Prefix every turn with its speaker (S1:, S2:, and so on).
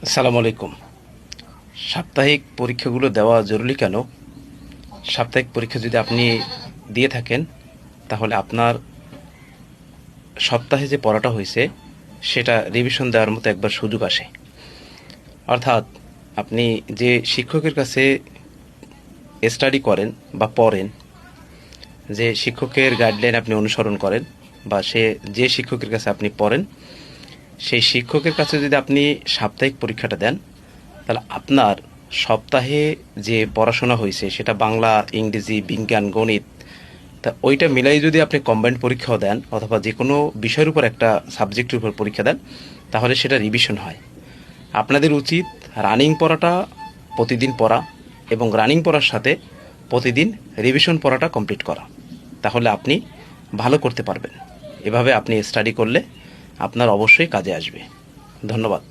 S1: আসসালামু আলাইকুম। সাপ্তাহিক পরীক্ষাগুলো দেওয়া জরুরি কেন? সাপ্তাহিক পরীক্ষা যদি আপনি দিয়ে থাকেন, তাহলে আপনার সপ্তাহে যে পড়াটা হয়েছে সেটা রিভিশন দেওয়ার মতো একবার সুযোগ আসে। অর্থাৎ আপনি যে শিক্ষকের কাছে স্টাডি করেন বা পড়েন, যে শিক্ষকের গাইডলাইন আপনি অনুসরণ করেন, বা যে শিক্ষকের কাছে আপনি পড়েন, সেই শিক্ষকের কাছে যদি আপনি সাপ্তাহিক পরীক্ষাটা দেন, তাহলে আপনার সপ্তাহে যে পড়াশোনা হয়েছে সেটা বাংলা, ইংরেজি, বিজ্ঞান, গণিত, তা ওইটা মিলাই যদি আপনি কম্বাইন্ড পরীক্ষাও দেন অথবা যে কোনো বিষয়ের উপর একটা সাবজেক্টের উপর পরীক্ষা দেন, তাহলে সেটা রিভিশন হয়। আপনাদের উচিত রানিং পড়াটা প্রতিদিন পড়া এবং রানিং পড়ার সাথে প্রতিদিন রিভিশন পড়াটা কমপ্লিট করা। তাহলে আপনি ভালো করতে পারবেন। এভাবে আপনি স্টাডি করলে আপনার অবশ্যই কাজে আসবে। ধন্যবাদ।